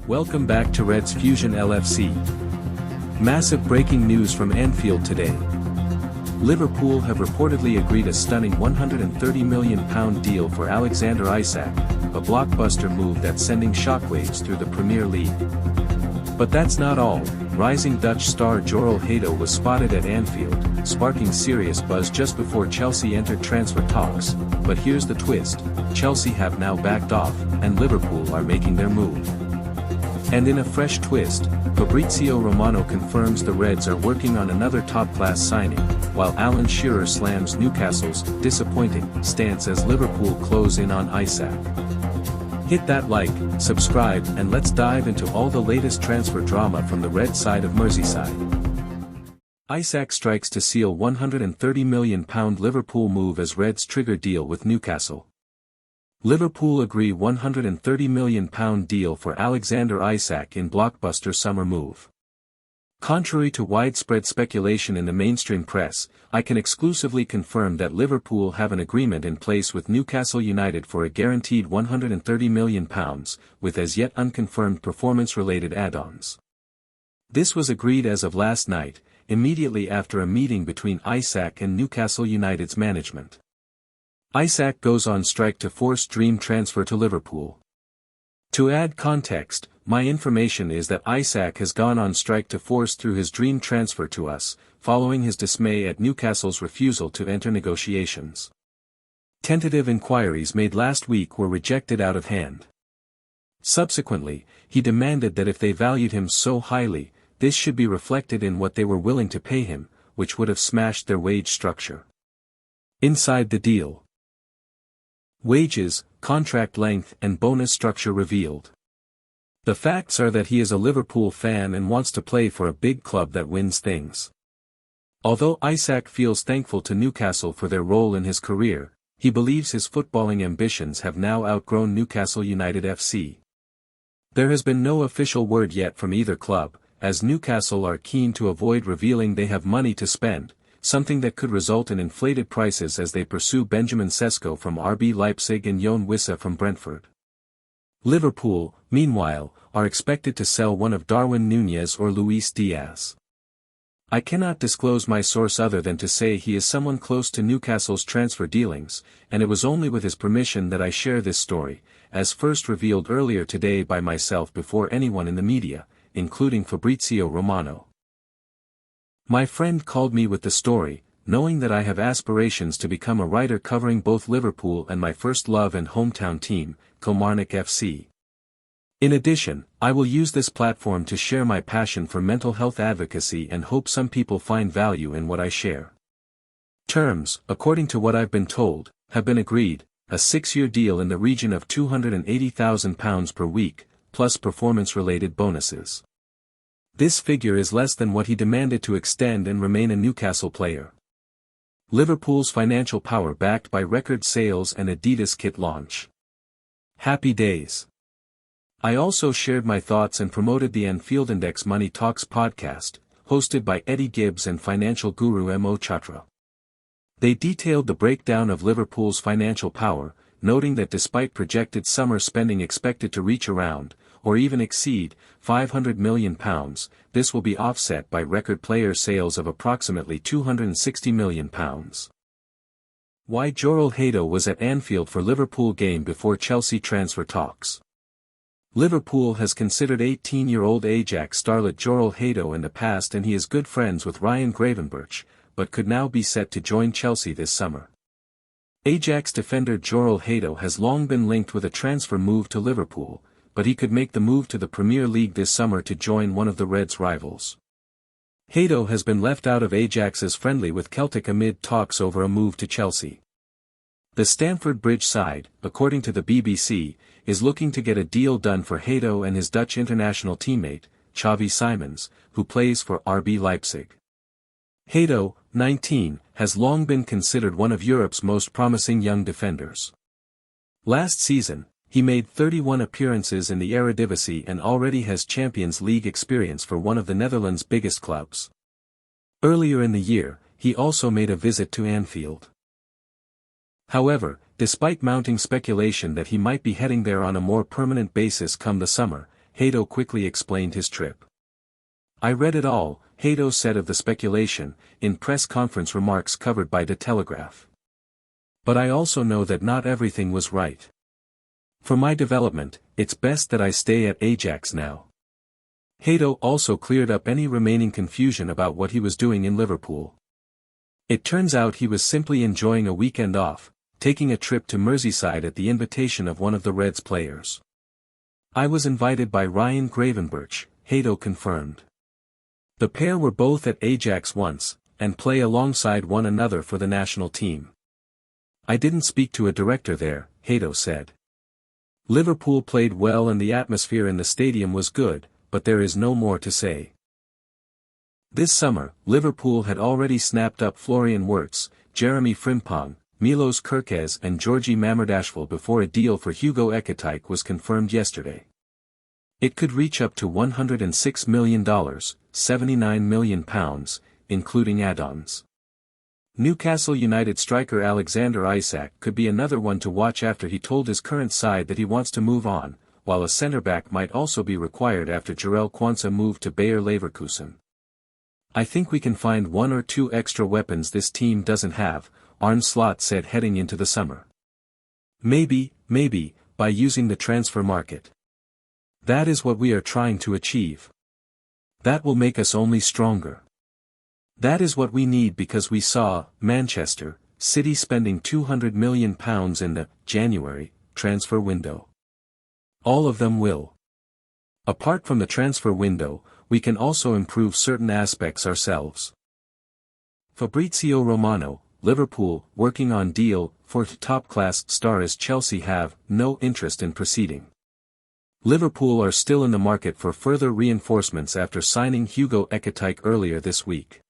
Welcome back to Reds Fusion LFC. Massive breaking news from Anfield today. Liverpool have reportedly agreed a stunning £130 million deal for Alexander Isac, a blockbuster move that's sending shockwaves through the Premier League. But that's not all. Rising Dutch star Jorel Hato was spotted at Anfield, sparking serious buzz just before Chelsea entered transfer talks. But here's the twist: Chelsea have now backed off, and Liverpool are making their move. And in a fresh twist, Fabrizio Romano confirms the Reds are working on another top-class signing, while Alan Shearer slams Newcastle's disappointing stance as Liverpool close in on Isac. Hit that like, subscribe, and let's dive into all the latest transfer drama from the Red side of Merseyside. Isac strikes to seal £130 million Liverpool move as Reds trigger deal with Newcastle. Liverpool agree £130 million deal for Alexander Isac in blockbuster summer move. Contrary to widespread speculation in the mainstream press, I can exclusively confirm that Liverpool have an agreement in place with Newcastle United for a guaranteed £130 million, with as yet unconfirmed performance-related add-ons. This was agreed as of last night, immediately after a meeting between Isac and Newcastle United's management. Isac goes on strike to force dream transfer to Liverpool. To add context, my information is that Isac has gone on strike to force through his dream transfer to us, following his dismay at Newcastle's refusal to enter negotiations. Tentative inquiries made last week were rejected out of hand. Subsequently, he demanded that if they valued him so highly, this should be reflected in what they were willing to pay him, which would have smashed their wage structure. Inside the deal. Wages, contract length and bonus structure revealed. The facts are that he is a Liverpool fan and wants to play for a big club that wins things. Although Isac feels thankful to Newcastle for their role in his career, he believes his footballing ambitions have now outgrown Newcastle United FC. There has been no official word yet from either club, as Newcastle are keen to avoid revealing they have money to spend, something that could result in inflated prices as they pursue Benjamin Sesko from RB Leipzig and Yoane Wissa from Brentford. Liverpool, meanwhile, are expected to sell one of Darwin Núñez or Luis Diaz. I cannot disclose my source other than to say he is someone close to Newcastle's transfer dealings, and it was only with his permission that I share this story, as first revealed earlier today by myself before anyone in the media, including Fabrizio Romano. My friend called me with the story, knowing that I have aspirations to become a writer covering both Liverpool and my first love and hometown team, Kilmarnock FC. In addition, I will use this platform to share my passion for mental health advocacy and hope some people find value in what I share. Terms, according to what I've been told, have been agreed: a 6-year deal in the region of £280,000 per week, plus performance-related bonuses. This figure is less than what he demanded to extend and remain a Newcastle player. Liverpool's financial power backed by record sales and Adidas kit launch. Happy days. I also shared my thoughts and promoted the Anfield Index Money Talks podcast, hosted by Eddie Gibbs and financial guru Mo Chatra. They detailed the breakdown of Liverpool's financial power, noting that despite projected summer spending expected to reach around, or even exceed, £500 million, this will be offset by record player sales of approximately £260 million. Why Jorel Hato was at Anfield for Liverpool game before Chelsea transfer talks. Liverpool has considered 18-year-old Ajax starlet Jorel Hato in the past, and he is good friends with Ryan Gravenberch, but could now be set to join Chelsea this summer. Ajax defender Jorel Hato has long been linked with a transfer move to Liverpool, but he could make the move to the Premier League this summer to join one of the Reds' rivals. Hato has been left out of Ajax's friendly with Celtic amid talks over a move to Chelsea. The Stamford Bridge side, according to the BBC, is looking to get a deal done for Hato and his Dutch international teammate, Xavi Simons, who plays for RB Leipzig. Hato, 19, has long been considered one of Europe's most promising young defenders. Last season, he made 31 appearances in the Eredivisie and already has Champions League experience for one of the Netherlands' biggest clubs. Earlier in the year, he also made a visit to Anfield. However, despite mounting speculation that he might be heading there on a more permanent basis come the summer, Hato quickly explained his trip. I read it all, Hato said of the speculation, in press conference remarks covered by The Telegraph. But I also know that not everything was right. For my development, it's best that I stay at Ajax now. Hato also cleared up any remaining confusion about what he was doing in Liverpool. It turns out he was simply enjoying a weekend off, taking a trip to Merseyside at the invitation of one of the Reds players. I was invited by Ryan Gravenberch, Hato confirmed. The pair were both at Ajax once, and play alongside one another for the national team. I didn't speak to a director there, Hato said. Liverpool played well and the atmosphere in the stadium was good, but there is no more to say. This summer, Liverpool had already snapped up Florian Wirtz, Jeremy Frimpong, Milos Kerkez and Georgi Mamardashvili before a deal for Hugo Ekitike was confirmed yesterday. It could reach up to $106 million, £79 million, including add-ons. Newcastle United striker Alexander Isak could be another one to watch after he told his current side that he wants to move on, while a centre-back might also be required after Jarell Quansah moved to Bayer Leverkusen. I think we can find one or two extra weapons this team doesn't have, Arne Slot said heading into the summer. Maybe, by using the transfer market. That is what we are trying to achieve. That will make us only stronger. That is what we need because we saw Manchester City spending £200 million in the January transfer window. All of them will. Apart from the transfer window, we can also improve certain aspects ourselves. Fabrizio Romano, Liverpool, working on deal for top-class star as Chelsea have no interest in proceeding. Liverpool are still in the market for further reinforcements after signing Hugo Ekitike earlier this week.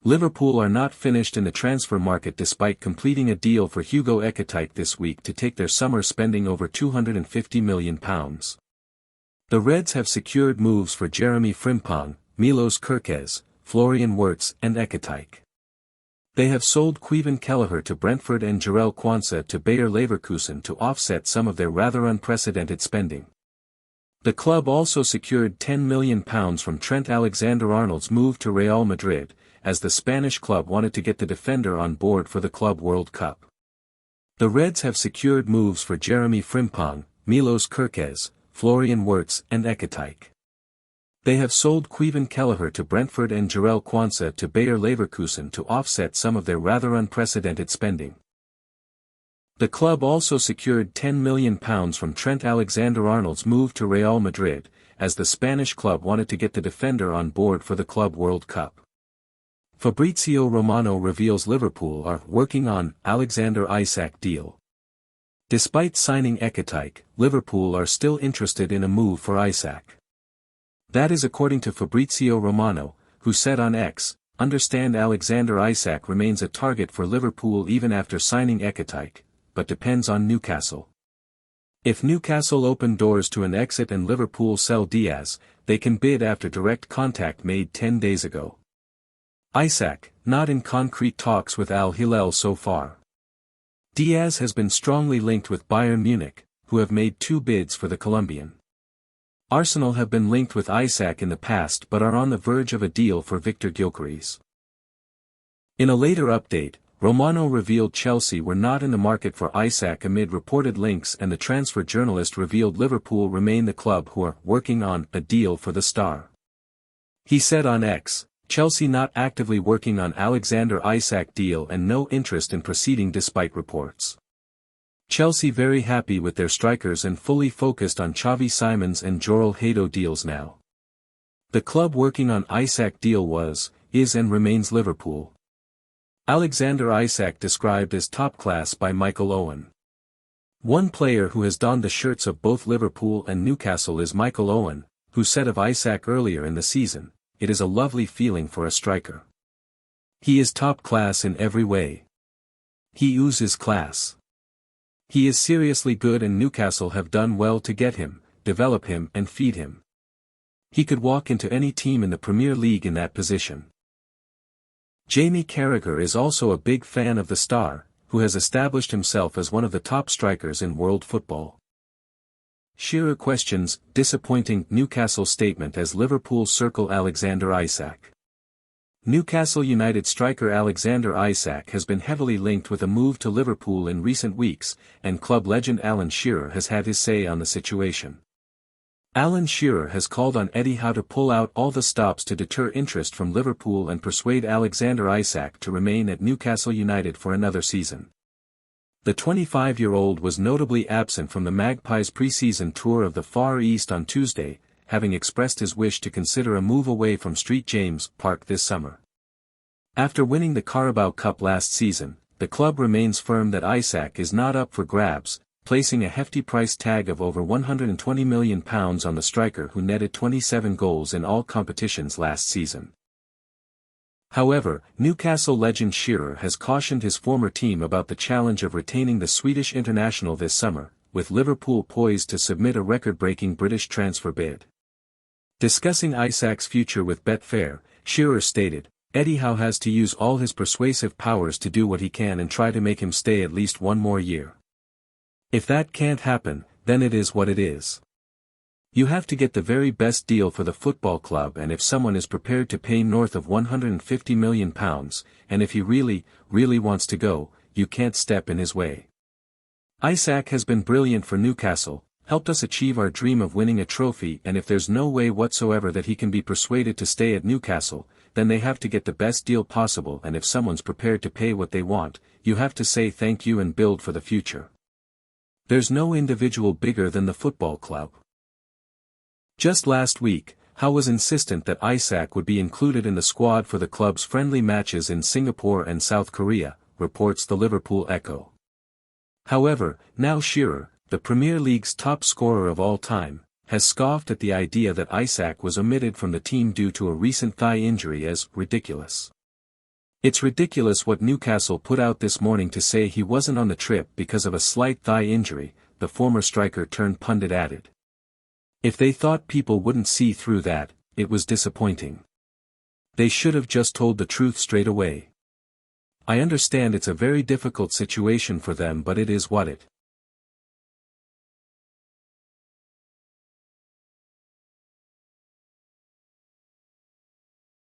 Liverpool are not finished in the transfer market despite completing a deal for Hugo Ekitike this week to take their summer spending over £250 million. The Reds have secured moves for Jeremy Frimpong, Milos Kerkez, Florian Wirtz and Ekitike. They have sold Kevin Kelleher to Brentford and Jarell Quansah to Bayer Leverkusen to offset some of their rather unprecedented spending. The club also secured £10 million from Trent Alexander-Arnold's move to Real Madrid, as the Spanish club wanted to get the defender on board for the Club World Cup. The Reds have secured moves for Jeremy Frimpong, Milos Kerkez, Florian Wirtz and Ekitike. They have sold Kevin Kelleher to Brentford and Jarell Quansah to Bayer Leverkusen to offset some of their rather unprecedented spending. The club also secured £10 million from Trent Alexander-Arnold's move to Real Madrid, as the Spanish club wanted to get the defender on board for the Club World Cup. Fabrizio Romano reveals Liverpool are working on Alexander Isak deal. Despite signing Ekitike, Liverpool are still interested in a move for Isac. That is according to Fabrizio Romano, who said on X, "Understand Alexander Isak remains a target for Liverpool even after signing Ekitike, but depends on Newcastle. If Newcastle open doors to an exit and Liverpool sell Diaz, they can bid after direct contact made 10 days ago. Isac, not in concrete talks with Al Hilal so far. Diaz has been strongly linked with Bayern Munich, who have made 2 bids for the Colombian. Arsenal have been linked with Isac in the past but are on the verge of a deal for Victor Gyökeres. In a later update, Romano revealed Chelsea were not in the market for Isac amid reported links, and the transfer journalist revealed Liverpool remain the club who are working on a deal for the star. He said on X, "Chelsea not actively working on Alexander Isak deal and no interest in proceeding despite reports. Chelsea very happy with their strikers and fully focused on Xavi Simons and Joel Hato deals now. The club working on Isac deal was, is and remains Liverpool." Alexander Isak described as top class by Michael Owen. One player who has donned the shirts of both Liverpool and Newcastle is Michael Owen, who said of Isac earlier in the season, "It is a lovely feeling for a striker. He is top class in every way. He oozes class. He is seriously good and Newcastle have done well to get him, develop him and feed him. He could walk into any team in the Premier League in that position." Jamie Carragher is also a big fan of the star, who has established himself as one of the top strikers in world football. Shearer questions disappointing Newcastle statement as Liverpool circle Alexander Isak. Newcastle United striker Alexander Isac has been heavily linked with a move to Liverpool in recent weeks, and club legend Alan Shearer has had his say on the situation. Alan Shearer has called on Eddie Howe to pull out all the stops to deter interest from Liverpool and persuade Alexander Isak to remain at Newcastle United for another season. The 25-year-old was notably absent from the Magpies' pre-season tour of the Far East on Tuesday, having expressed his wish to consider a move away from St James' Park this summer. After winning the Carabao Cup last season, the club remains firm that Isac is not up for grabs, placing a hefty price tag of over £120 million on the striker who netted 27 goals in all competitions last season. However, Newcastle legend Shearer has cautioned his former team about the challenge of retaining the Swedish international this summer, with Liverpool poised to submit a record-breaking British transfer bid. Discussing Isac's future with Betfair, Shearer stated, "Eddie Howe has to use all his persuasive powers to do what he can and try to make him stay at least one more year. If that can't happen, then it is what it is. You have to get the very best deal for the football club, and if someone is prepared to pay north of £150 million, and if he really wants to go, you can't step in his way. Isac has been brilliant for Newcastle, helped us achieve our dream of winning a trophy, and if there's no way whatsoever that he can be persuaded to stay at Newcastle, then they have to get the best deal possible, and if someone's prepared to pay what they want, you have to say thank you and build for the future. There's no individual bigger than the football club." Just last week, Howe was insistent that Isac would be included in the squad for the club's friendly matches in Singapore and South Korea, reports the Liverpool Echo. However, now Shearer, the Premier League's top scorer of all time, has scoffed at the idea that Isac was omitted from the team due to a recent thigh injury as ridiculous. "It's ridiculous what Newcastle put out this morning to say he wasn't on the trip because of a slight thigh injury," the former striker turned pundit added. "If they thought people wouldn't see through that, it was disappointing. They should have just told the truth straight away. I understand it's a very difficult situation for them, but it is what it